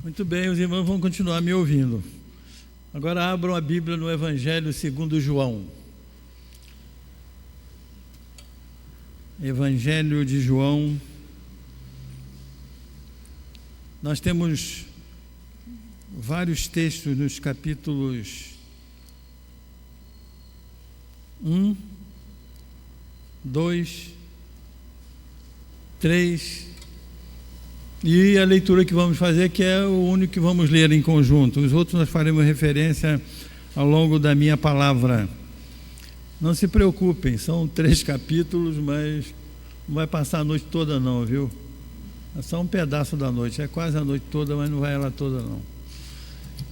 Muito bem, os irmãos vão continuar me ouvindo. Agora abram a Bíblia no Evangelho segundo João. Evangelho de João. Nós temos vários textos nos capítulos 1, 2, 3, e a leitura que vamos fazer, que é o único que vamos ler em conjunto. Os outros nós faremos referência ao longo da minha palavra. Não se preocupem, são 3 capítulos, mas não vai passar a noite toda não, viu? É só um pedaço da noite, é quase a noite toda, mas não vai ela toda não.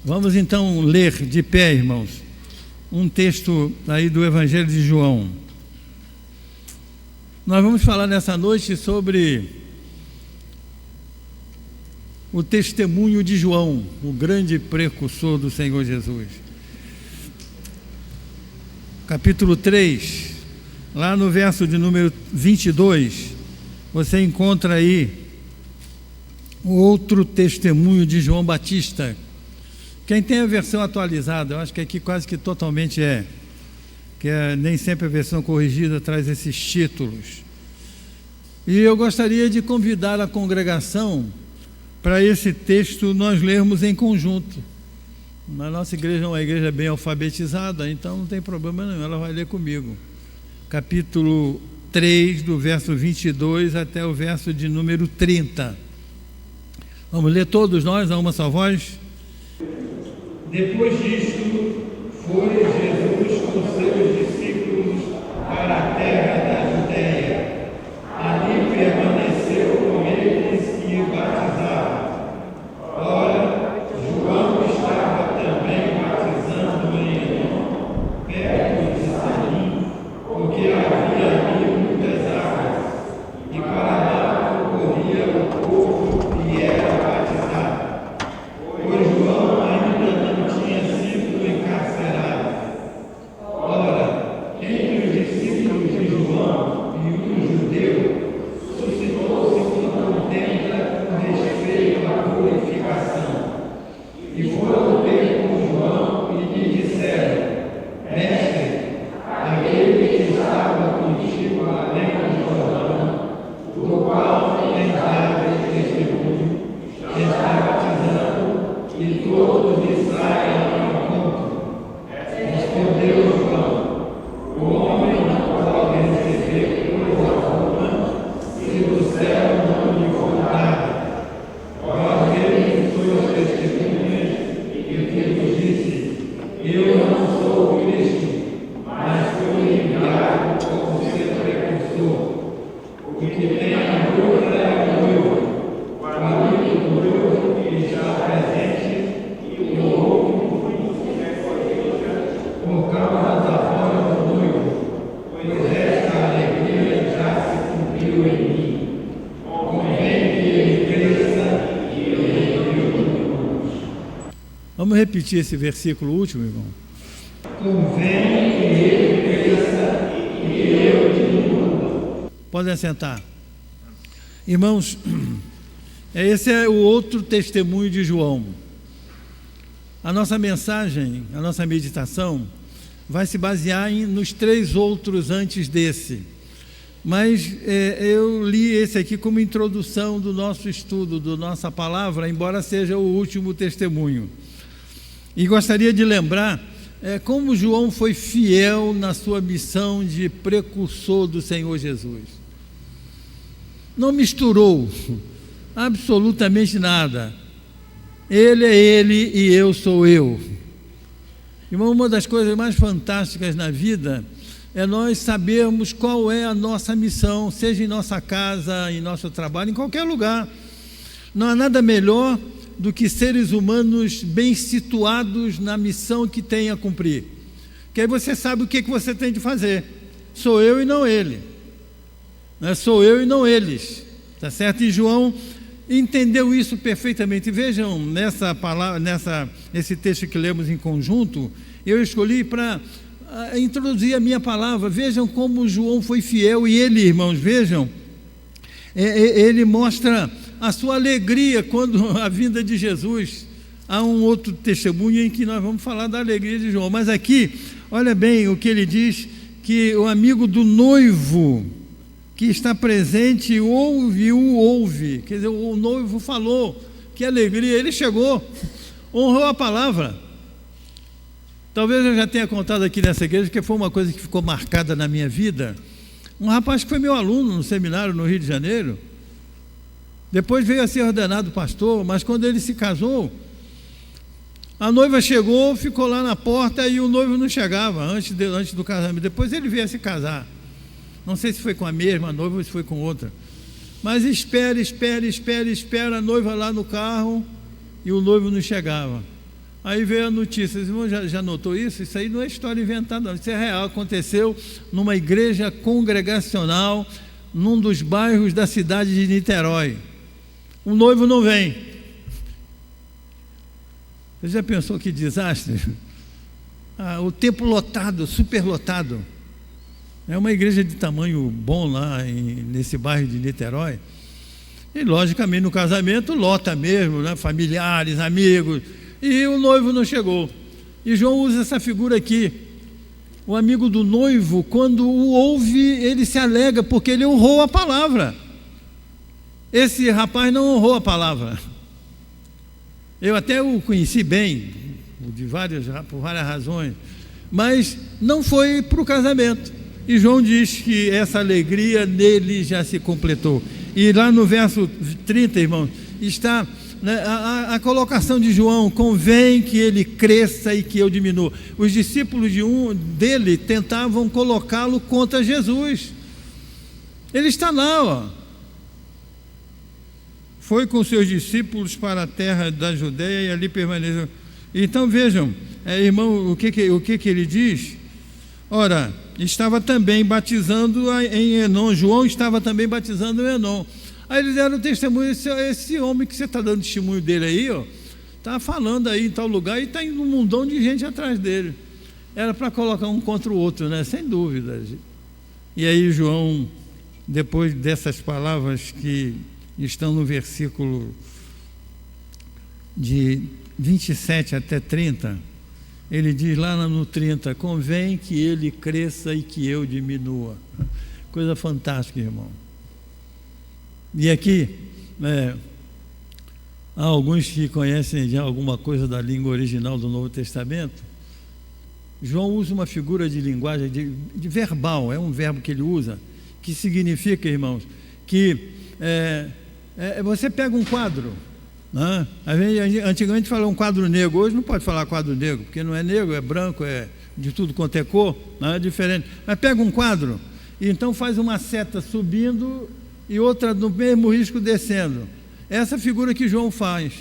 Vamos então ler de pé, irmãos, um texto aí do Evangelho de João. Nós vamos falar nessa noite sobre o testemunho de João, o grande precursor do Senhor Jesus. Capítulo 3, lá no verso de número 22, você encontra aí o outro testemunho de João Batista. Quem tem a versão atualizada, eu acho que aqui quase que totalmente nem sempre a versão corrigida traz esses títulos. E eu gostaria de convidar a congregação para esse texto nós lermos em conjunto. A nossa igreja é uma igreja bem alfabetizada, então não tem problema nenhum, ela vai ler comigo. Capítulo 3, do verso 22 até o verso de número 30. Vamos ler todos nós, a uma só voz? Depois disto, foi Jesus com seus discípulos para a terra da Judeia. Ali permaneceu com eles e batizava. Ora, João estava também batizando em Enom, perto de Salim, porque havia ali muitas águas, e para lá corria o povo e era batizado. Pois João ainda não tinha sido encarcerado. Ora, entre os discípulos de João e um judeu, suscitou-se uma contenda com respeito à purificação. E foram ter com João e lhe disseram: Mestre, aquele que estava contigo além do Jordão, do qual tens dado testemunho, está batizando, e todos lhe saem ao encontro. Respondeu João: o homem não pode receber coisa alguma se do céu não lhe for dada. Vós mesmos sois testemunhas, e o que vos disse: eu não sou o Cristo, mas fui enviado como seu precursor. O que tem a noiva é o noivo, o amigo do noivo que está presente, e o outro por causa da voz do noivo, pois esta alegria já se cumpriu em mim. Convém que ele cresça e eu diminua. Vamos repetir esse versículo último, irmão? Convém que ele cresça e eu diminua. Podem assentar. Irmãos, esse é o outro testemunho de João. A nossa mensagem, a nossa meditação, vai se basear nos 3 outros antes desse. Mas eu li esse aqui como introdução do nosso estudo, da nossa palavra, embora seja o último testemunho. E gostaria de lembrar como João foi fiel na sua missão de precursor do Senhor Jesus. Não misturou absolutamente nada. Ele é ele e eu sou eu. Irmão, uma das coisas mais fantásticas na vida é nós sabermos qual é a nossa missão, seja em nossa casa, em nosso trabalho, em qualquer lugar. Não há nada melhor do que seres humanos bem situados na missão que tem a cumprir. Que aí você sabe o que você tem de fazer. Sou eu e não ele. Não é? Sou eu e não eles. Tá certo? E João entendeu isso perfeitamente. Vejam nessa palavra, nesse texto que lemos em conjunto, eu escolhi para introduzir a minha palavra. Vejam como João foi fiel, e ele, irmãos, vejam, ele mostra a sua alegria quando a vinda de Jesus. Há um outro testemunho em que nós vamos falar da alegria de João. Mas aqui, olha bem o que ele diz, que o amigo do noivo que está presente ouve. Quer dizer, o noivo falou, que alegria, ele chegou, honrou a palavra. Talvez eu já tenha contado aqui nessa igreja, que foi uma coisa que ficou marcada na minha vida. Um rapaz que foi meu aluno no seminário no Rio de Janeiro, depois veio a ser ordenado pastor, mas quando ele se casou, a noiva chegou, ficou lá na porta e o noivo não chegava antes do casamento. Depois ele veio a se casar. Não sei se foi com a mesma noiva ou se foi com outra. Mas espera a noiva lá no carro e o noivo não chegava. Aí veio a notícia, os irmãos já notou isso? Isso aí não é história inventada, não. Isso é real, aconteceu numa igreja congregacional, num dos bairros da cidade de Niterói. O noivo não vem. Você já pensou que desastre? O templo lotado, superlotado. É uma igreja de tamanho bom lá nesse bairro de Niterói. E logicamente no casamento lota mesmo, né? Familiares, amigos. E o noivo não chegou. E João usa essa figura aqui. O amigo do noivo, quando o ouve, ele se alegra, porque ele honrou a palavra. Esse rapaz não honrou a palavra. Eu até o conheci bem, por várias razões, mas não foi para o casamento. E João diz que essa alegria nele já se completou. E lá no verso 30, irmãos, está, né, a colocação de João: convém que ele cresça e que eu diminua. Os discípulos dele tentavam colocá-lo contra Jesus. Ele está lá, ó. Foi com seus discípulos para a terra da Judeia e ali permaneceu. Então vejam, irmão, o que ele diz? Ora, estava também batizando em Enom. João estava também batizando em Enom. Aí eles deram testemunho: esse homem que você está dando testemunho dele aí, ó, está falando aí em tal lugar e está indo um mundão de gente atrás dele. Era para colocar um contra o outro, né? Sem dúvida. E aí João, depois dessas palavras que estão no versículo de 27 até 30, ele diz lá no 30: convém que ele cresça e que eu diminua. Coisa fantástica, irmão. E aqui, há alguns que conhecem já alguma coisa da língua original do Novo Testamento. João usa uma figura de linguagem de verbal, é um verbo que ele usa, que significa, irmãos, que você pega um quadro, né? Antigamente falava um quadro negro, hoje não pode falar quadro negro, porque não é negro, é branco, é de tudo quanto é cor, não é diferente. Mas pega um quadro e então faz uma seta subindo e outra no mesmo risco descendo. Essa figura que João faz.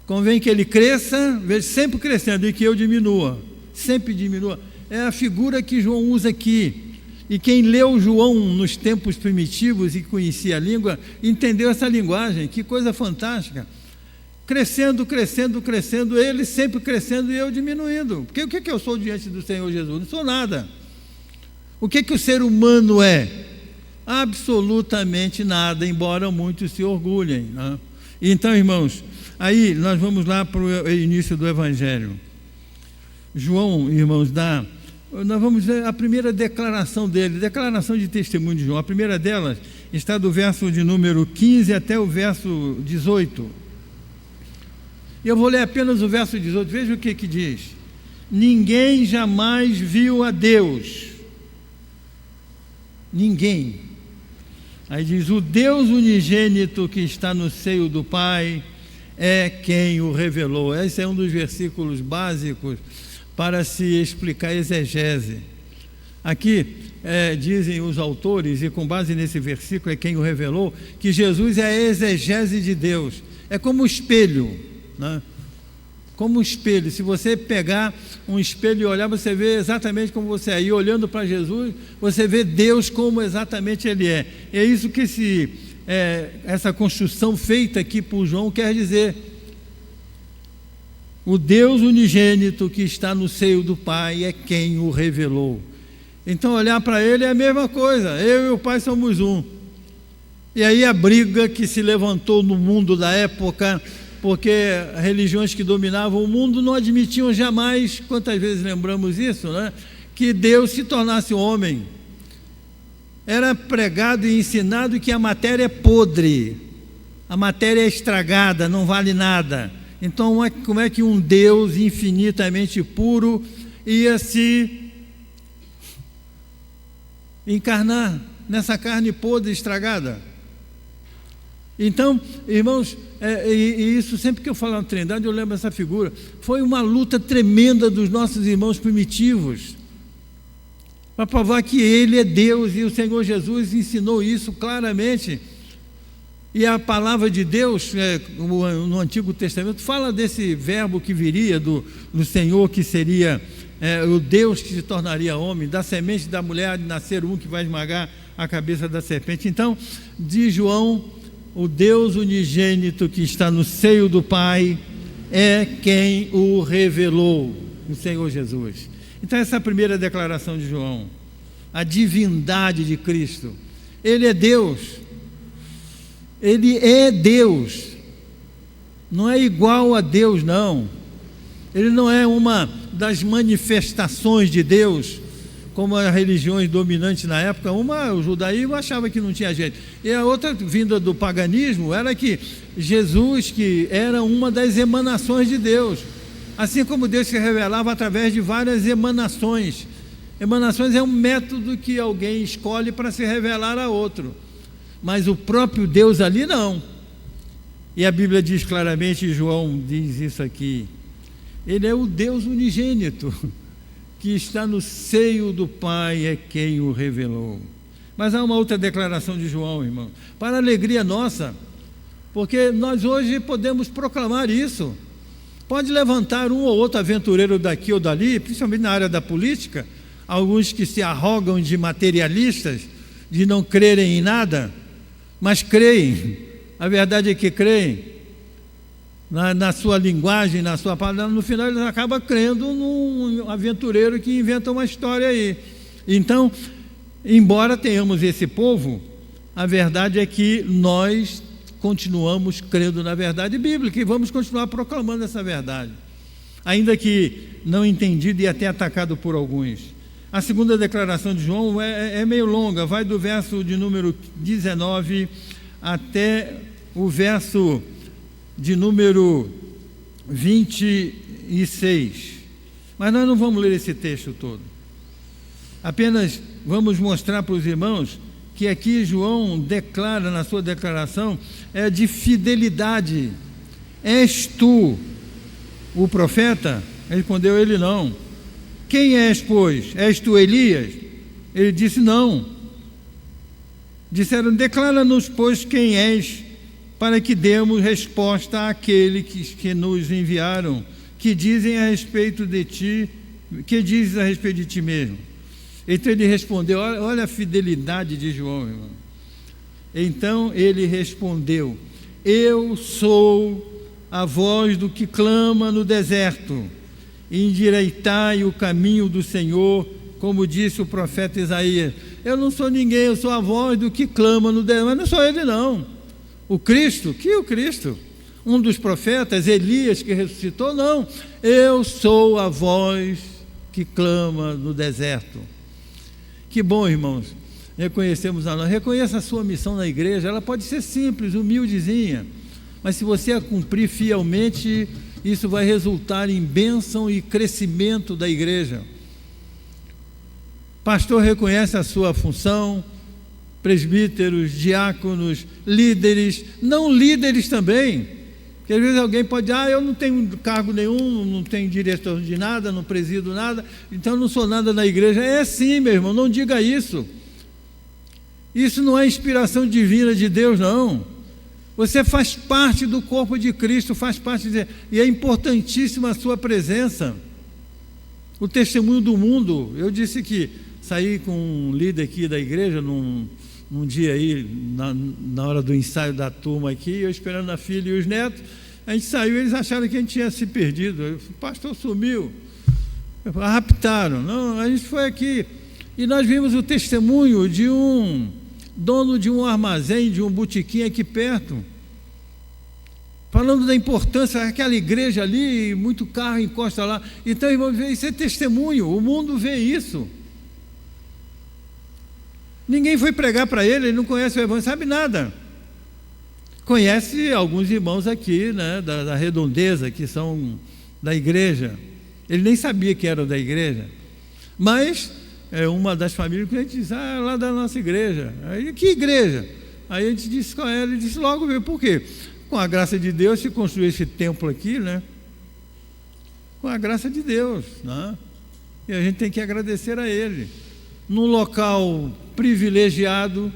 Convém que ele cresça, sempre crescendo, e que eu diminua, sempre diminua. É a figura que João usa aqui. E quem leu João nos tempos primitivos e conhecia a língua, entendeu essa linguagem. Que coisa fantástica. Crescendo, ele sempre crescendo e eu diminuindo. Porque o que eu sou diante do Senhor Jesus? Não sou nada. O que o ser humano é? Absolutamente nada, embora muitos se orgulhem, né? Então, irmãos, aí nós vamos lá para o início do Evangelho. João, irmãos, nós vamos ver a primeira declaração dele, declaração de testemunho de João. A primeira delas está do verso de número 15 até o verso 18. Eu vou ler apenas o verso 18, veja o que diz: ninguém jamais viu a Deus. Ninguém. Aí diz: o Deus unigênito que está no seio do Pai é quem o revelou. Esse é um dos versículos básicos para se explicar a exegese. Aqui dizem os autores, e com base nesse versículo é quem o revelou, que Jesus é a exegese de Deus. É como um espelho, né? Como um espelho. Se você pegar um espelho e olhar, você vê exatamente como você é. E olhando para Jesus, você vê Deus como exatamente Ele é. É isso que essa construção feita aqui por João quer dizer. O Deus unigênito que está no seio do Pai é quem o revelou. Então olhar para Ele é a mesma coisa. Eu e o Pai somos um. E aí a briga que se levantou no mundo da época, porque religiões que dominavam o mundo não admitiam jamais, quantas vezes lembramos isso, né? Que Deus se tornasse homem. Era pregado e ensinado que a matéria é podre, a matéria é estragada, não vale nada. Então, como é que um Deus infinitamente puro ia se encarnar nessa carne podre, estragada? Então, irmãos, e isso sempre que eu falo na Trindade, eu lembro essa figura. Foi uma luta tremenda dos nossos irmãos primitivos, para provar que Ele é Deus, e o Senhor Jesus ensinou isso claramente. E a palavra de Deus, no Antigo Testamento, fala desse verbo que viria do Senhor, que seria o Deus que se tornaria homem, da semente da mulher de nascer um que vai esmagar a cabeça da serpente. Então, diz João, o Deus unigênito que está no seio do Pai é quem o revelou, o Senhor Jesus. Então essa é a primeira declaração de João, a divindade de Cristo. Ele é Deus, Ele é Deus, não é igual a Deus não, Ele não é uma das manifestações de Deus, como as religiões dominantes na época. O judaísmo achava que não tinha jeito, e a outra, vinda do paganismo, era que Jesus, que era uma das emanações de Deus, assim como Deus se revelava através de várias emanações. Emanações é um método que alguém escolhe para se revelar a outro, mas o próprio Deus ali não. E a Bíblia diz claramente, João diz isso aqui, Ele é o Deus unigênito, que está no seio do Pai, é quem o revelou. Mas há uma outra declaração de João, irmão, para a alegria nossa, porque nós hoje podemos proclamar isso. Pode levantar um ou outro aventureiro daqui ou dali, principalmente na área da política, alguns que se arrogam de materialistas, de não crerem em nada, mas creem. A verdade é que creem na sua linguagem, na sua palavra. No final eles acabam crendo num aventureiro que inventa uma história aí. Então, embora tenhamos esse povo, a verdade é que nós continuamos crendo na verdade bíblica e vamos continuar proclamando essa verdade, ainda que não entendido e até atacado por alguns. A segunda declaração de João é meio longa, vai do verso de número 19 até o verso de número 26, mas nós não vamos ler esse texto todo, apenas vamos mostrar para os irmãos que aqui João declara, na sua declaração, é de fidelidade. És tu o profeta? Respondeu ele, não. Quem és, pois? És tu Elias? Ele disse, não. Disseram, declara-nos, pois, quem és, para que demos resposta àquele que nos enviaram, que dizem a respeito de ti, que dizes a respeito de ti mesmo? Então ele respondeu, olha a fidelidade de João, irmão. Então ele respondeu, eu sou a voz do que clama no deserto, endireitai o caminho do Senhor, como disse o profeta Isaías. Eu não sou ninguém, eu sou a voz do que clama no deserto, mas não sou ele não. O Cristo, que o Cristo? Um dos profetas, Elias, que ressuscitou? Não, eu sou a voz que clama no deserto. Que bom, irmãos, reconhecemos a nós. Reconheça a sua missão na igreja, ela pode ser simples, humildezinha, mas se você a cumprir fielmente, isso vai resultar em bênção e crescimento da igreja. Pastor reconhece a sua função, presbíteros, diáconos, líderes, não líderes também, porque às vezes alguém pode dizer, eu não tenho cargo nenhum, não tenho diretor de nada, não presido nada, então não sou nada na igreja. É sim, meu irmão, não diga isso. Isso não é inspiração divina de Deus, não. Você faz parte do corpo de Cristo, faz parte e é importantíssima a sua presença. O testemunho do mundo. Eu disse que saí com um líder aqui da igreja num dia aí, na hora do ensaio da turma aqui, eu esperando a filha e os netos, a gente saiu, eles acharam que a gente tinha se perdido. O pastor sumiu, raptaram. Não, a gente foi aqui e nós vimos o testemunho de um dono de um armazém, de um botequim aqui perto, falando da importância daquela igreja ali, muito carro encosta lá. Então, irmão, isso é testemunho, o mundo vê isso. Ninguém foi pregar para ele não conhece o evangelho, sabe nada. Conhece alguns irmãos aqui, né, da redondeza, que são da igreja. Ele nem sabia que era da igreja, mas uma das famílias que a gente diz, lá da nossa igreja. Aí, que igreja? Aí a gente disse com ela, ele disse logo, por quê? Com a graça de Deus se construiu esse templo aqui, né? Com a graça de Deus, né? E a gente tem que agradecer a Ele. Num local privilegiado.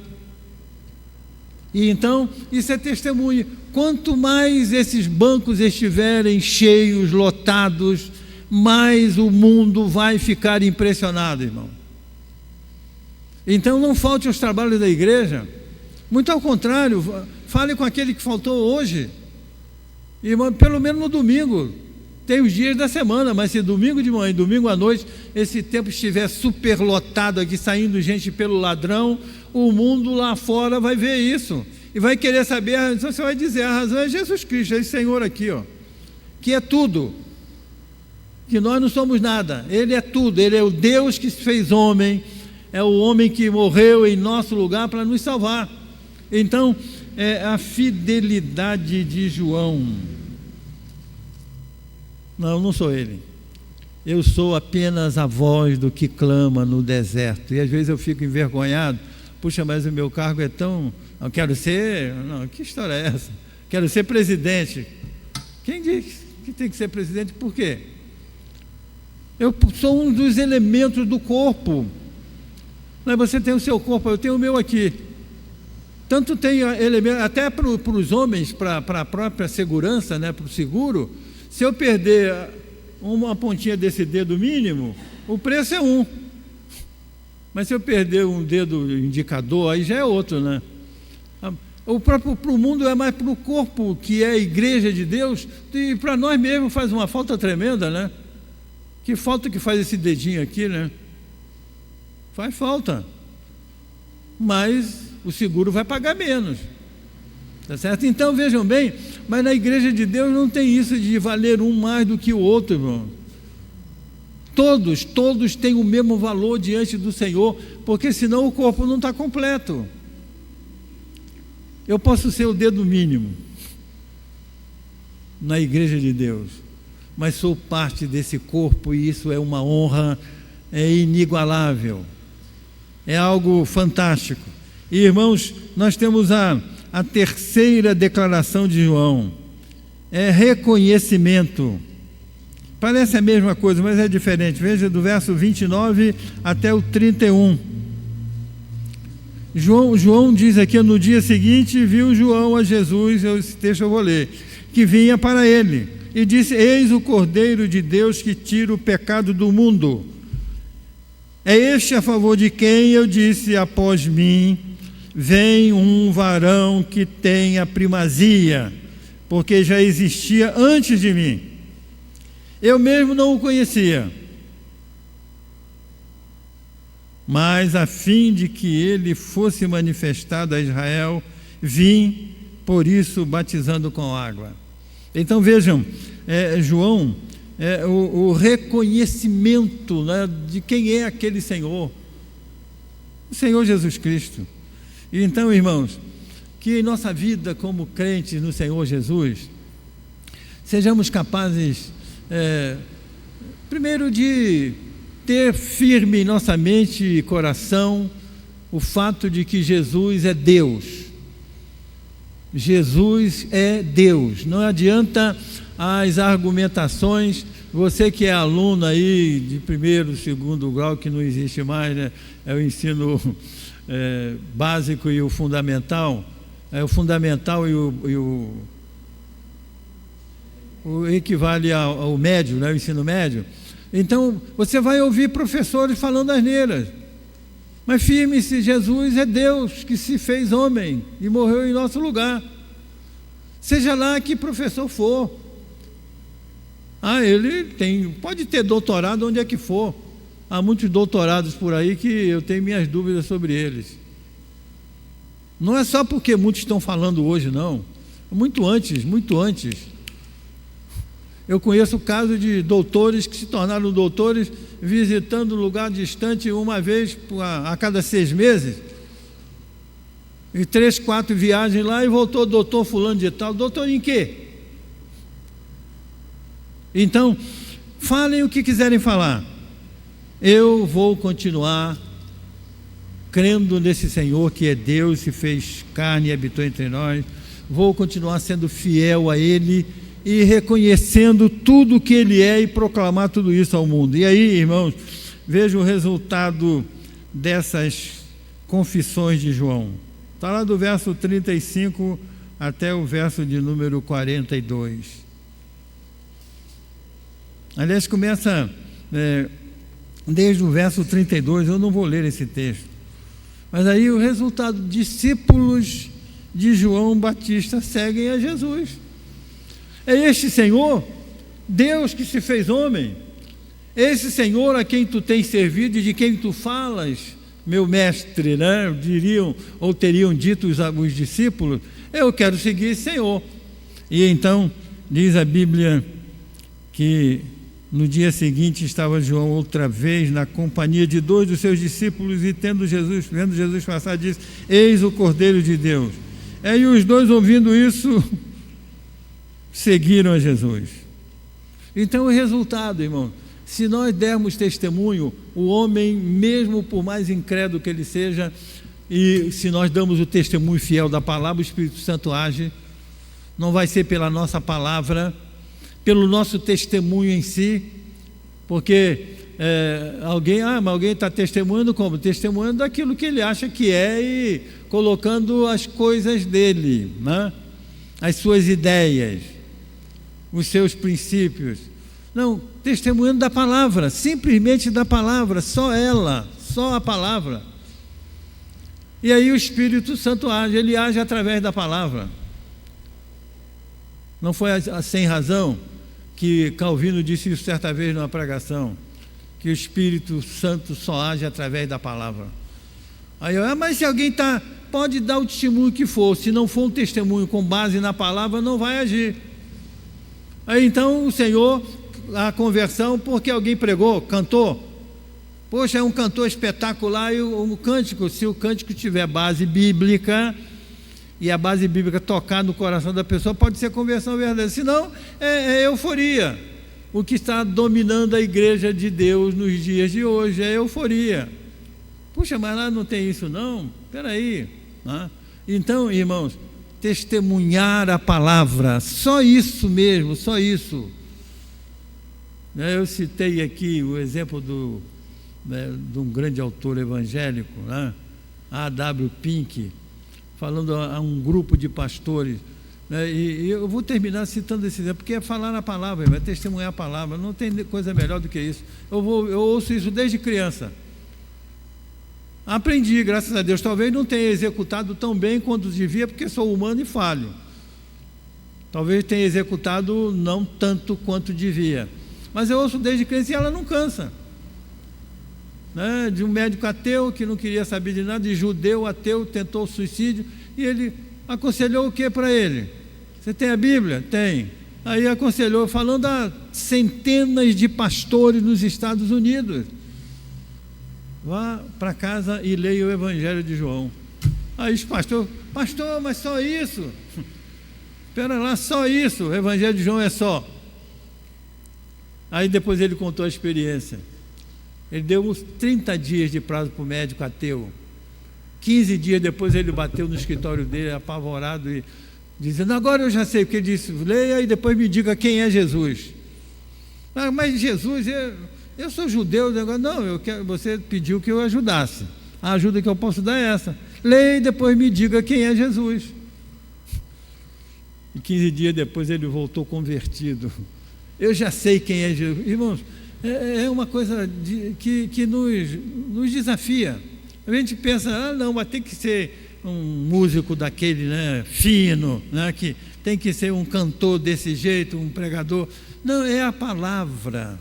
E então, isso é testemunho. Quanto mais esses bancos estiverem cheios, lotados, mais o mundo vai ficar impressionado, irmão. Então não falte aos trabalhos da igreja. Muito ao contrário, fale com aquele que faltou hoje. Irmão, pelo menos no domingo. Tem os dias da semana, mas se domingo de manhã e domingo à noite esse templo estiver superlotado aqui, saindo gente pelo ladrão, o mundo lá fora vai ver isso e vai querer saber. Então você vai dizer, a razão é Jesus Cristo, é esse Senhor aqui, ó, que é tudo, que nós não somos nada, Ele é tudo, Ele é o Deus que se fez homem, é o homem que morreu em nosso lugar para nos salvar. Então, é a fidelidade de João. Não sou ele. Eu sou apenas a voz do que clama no deserto. E às vezes eu fico envergonhado. Puxa, mas o meu cargo é tão... Eu quero ser... Não, que história é essa? Quero ser presidente. Quem diz que tem que ser presidente? Por quê? Eu sou um dos elementos do corpo. Mas você tem o seu corpo, eu tenho o meu aqui. Tanto tem elementos... Até para os homens, para a própria segurança, né, para o seguro... Se eu perder uma pontinha desse dedo mínimo, o preço é um. Mas se eu perder um dedo indicador, aí já é outro, né? O próprio para o mundo é mais para o corpo, que é a igreja de Deus, e para nós mesmos faz uma falta tremenda, né? Que falta que faz esse dedinho aqui, né? Faz falta. Mas o seguro vai pagar menos. Tá certo? Então vejam bem, mas na igreja de Deus não tem isso de valer um mais do que o outro, irmão. Todos têm o mesmo valor diante do Senhor, porque senão o corpo não está completo. Eu posso ser o dedo mínimo na igreja de Deus, mas sou parte desse corpo e isso é uma honra, é inigualável, é algo fantástico. E irmãos, nós temos a terceira declaração de João, é reconhecimento. Parece a mesma coisa, mas é diferente. Veja do verso 29 até o 31. João diz aqui, no dia seguinte viu João a Jesus, esse texto eu vou ler, que vinha para ele, e disse, eis o Cordeiro de Deus que tira o pecado do mundo. É este a favor de quem eu disse, após mim vem um varão que tem a primazia, porque já existia antes de mim. Eu mesmo não o conhecia, mas a fim de que ele fosse manifestado a Israel, vim, por isso, batizando com água. Então vejam, João, o reconhecimento, né, de quem é aquele Senhor, o Senhor Jesus Cristo. E então, irmãos, que em nossa vida como crentes no Senhor Jesus, sejamos capazes, primeiro, de ter firme em nossa mente e coração o fato de que Jesus é Deus. Jesus é Deus. Não adianta as argumentações. Você que é aluno aí de primeiro, segundo grau, que não existe mais, né? É o ensino básico e o fundamental. O fundamental e o equivale ao médio, né? O ensino médio. Então, você vai ouvir professores falando asneiras. Mas firme-se, Jesus é Deus que se fez homem e morreu em nosso lugar. Seja lá que professor for. Ele pode ter doutorado onde é que for. Há muitos doutorados por aí que eu tenho minhas dúvidas sobre eles. Não é só porque muitos estão falando hoje, não. Muito antes, muito antes. Eu conheço o caso de doutores que se tornaram doutores visitando um lugar distante uma vez a cada 6 meses. E 3, 4 viagens lá e voltou doutor fulano de tal. Doutor em quê? Então, falem o que quiserem falar. Eu vou continuar crendo nesse Senhor que é Deus, se fez carne e habitou entre nós. Vou continuar sendo fiel a Ele e reconhecendo tudo que Ele é e proclamar tudo isso ao mundo. E aí, irmãos, veja o resultado dessas confissões de João. Está lá do verso 35 até o verso de número 42. Aliás, começa desde o verso 32, eu não vou ler esse texto. Mas aí o resultado, discípulos de João Batista seguem a Jesus. É este Senhor, Deus que se fez homem, esse Senhor a quem tu tens servido e de quem tu falas, meu mestre, né? Diriam ou teriam dito os discípulos, eu quero seguir esse Senhor. E então diz a Bíblia que no dia seguinte estava João outra vez na companhia de 2 dos seus discípulos e vendo Jesus passar, disse: eis o Cordeiro de Deus. E os 2, ouvindo isso, seguiram a Jesus. Então o resultado, irmão, se nós dermos testemunho, o homem, mesmo por mais incrédulo que ele seja, e se nós damos o testemunho fiel da palavra, o Espírito Santo age. Não vai ser pela nossa palavra, pelo nosso testemunho em si, porque mas alguém está testemunhando como? Testemunhando daquilo que ele acha que é e colocando as coisas dele, né? As suas ideias, os seus princípios. Não, testemunhando da palavra, simplesmente da palavra, só ela, só a palavra. E aí o Espírito Santo age, ele age através da palavra. Não foi sem razão que Calvino disse isso certa vez numa pregação, que o Espírito Santo só age através da palavra. Aí mas se alguém pode dar o testemunho que for, se não for um testemunho com base na palavra, não vai agir. Aí então o Senhor, a conversão, porque alguém pregou, cantou. Poxa, é um cantor espetacular, e o cântico, se o cântico tiver base bíblica, e a base bíblica tocar no coração da pessoa, pode ser conversão verdadeira. Senão, é euforia. O que está dominando a igreja de Deus nos dias de hoje é euforia. Puxa, mas lá não tem isso não? Espera aí, né? Então, irmãos, testemunhar a palavra, só isso mesmo, só isso. Eu citei aqui o exemplo de um grande autor evangélico, né? A.W. Pink, falando a um grupo de pastores, né? E eu vou terminar citando esse exemplo, porque é falar a palavra, é testemunhar a palavra, não tem coisa melhor do que isso. Eu ouço isso desde criança. Aprendi, graças a Deus. Talvez não tenha executado tão bem quanto devia, porque sou humano e falho. Talvez tenha executado não tanto quanto devia. Mas eu ouço desde criança e ela não cansa. Né? De um médico ateu que não queria saber de nada, de judeu ateu, tentou suicídio, e ele aconselhou o que para ele? Você tem a Bíblia? Tem. Aí aconselhou, falando a centenas de pastores nos Estados Unidos: vá para casa e leia o Evangelho de João. Aí os pastores: pastor, mas só isso? Espera lá, só isso? O Evangelho de João é só. Aí depois ele contou a experiência. Ele deu uns 30 dias de prazo para o médico ateu. 15 dias depois ele bateu no escritório dele, apavorado, e dizendo: agora eu já sei, porque ele disse: leia e depois me diga quem é Jesus. Mas Jesus, eu sou judeu. Não, você pediu que eu ajudasse. A ajuda que eu posso dar é essa: leia e depois me diga quem é Jesus. E 15 dias depois ele voltou convertido. Eu já sei quem é Jesus. Irmãos, é uma coisa que nos desafia. A gente pensa: não, mas tem que ser um músico daquele, né, fino, né, que tem que ser um cantor desse jeito, um pregador. Não, é a palavra.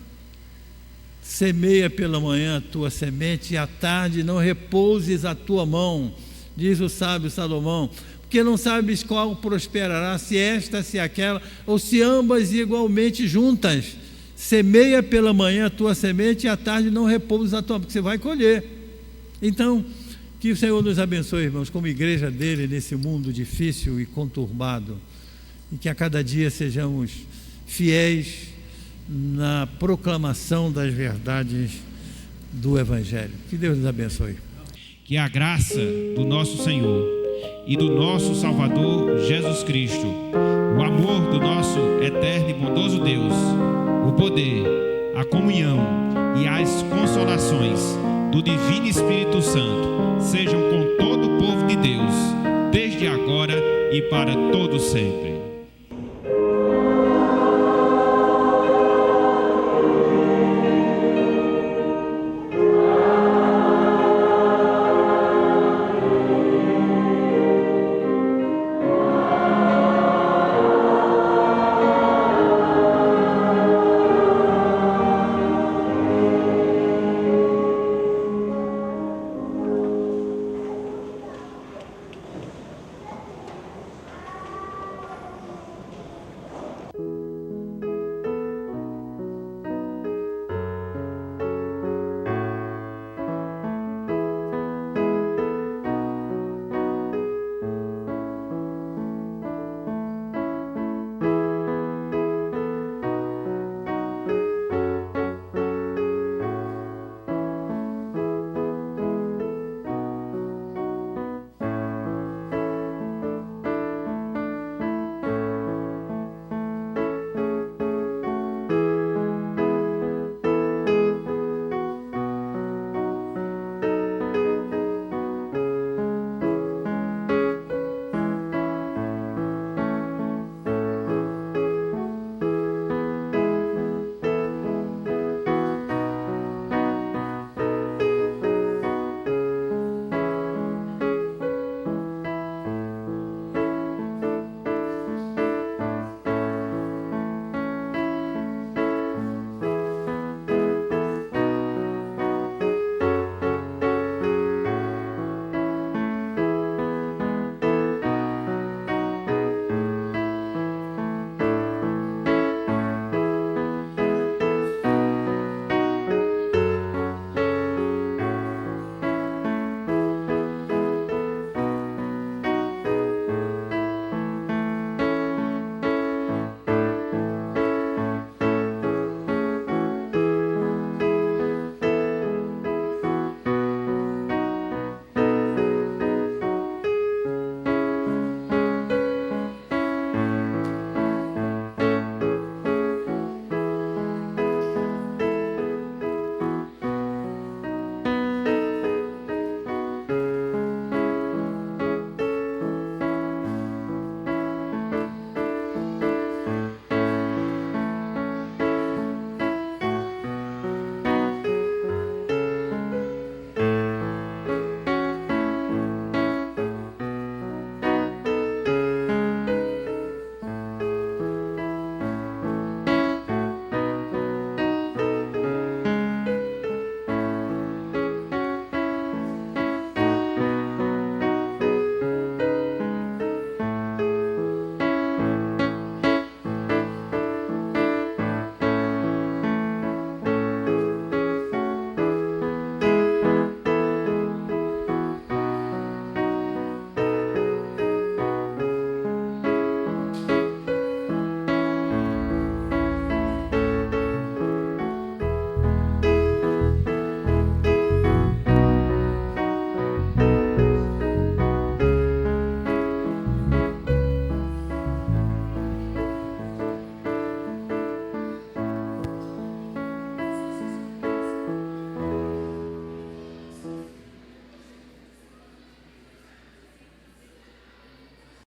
Semeia pela manhã a tua semente, e à tarde não repouses a tua mão, diz o sábio Salomão, porque não sabes qual prosperará, se esta, se aquela, ou se ambas igualmente juntas. Semeia pela manhã a tua semente e à tarde não repousa a tua, porque você vai colher. Então, que o Senhor nos abençoe, irmãos, como igreja dele, nesse mundo difícil e conturbado, e que a cada dia sejamos fiéis na proclamação das verdades do Evangelho. Que Deus nos abençoe. Que a graça do nosso Senhor e do nosso Salvador Jesus Cristo, o amor do nosso eterno e bondoso Deus, o poder, a comunhão e as consolações do Divino Espírito Santo sejam com todo o povo de Deus, desde agora e para todo sempre.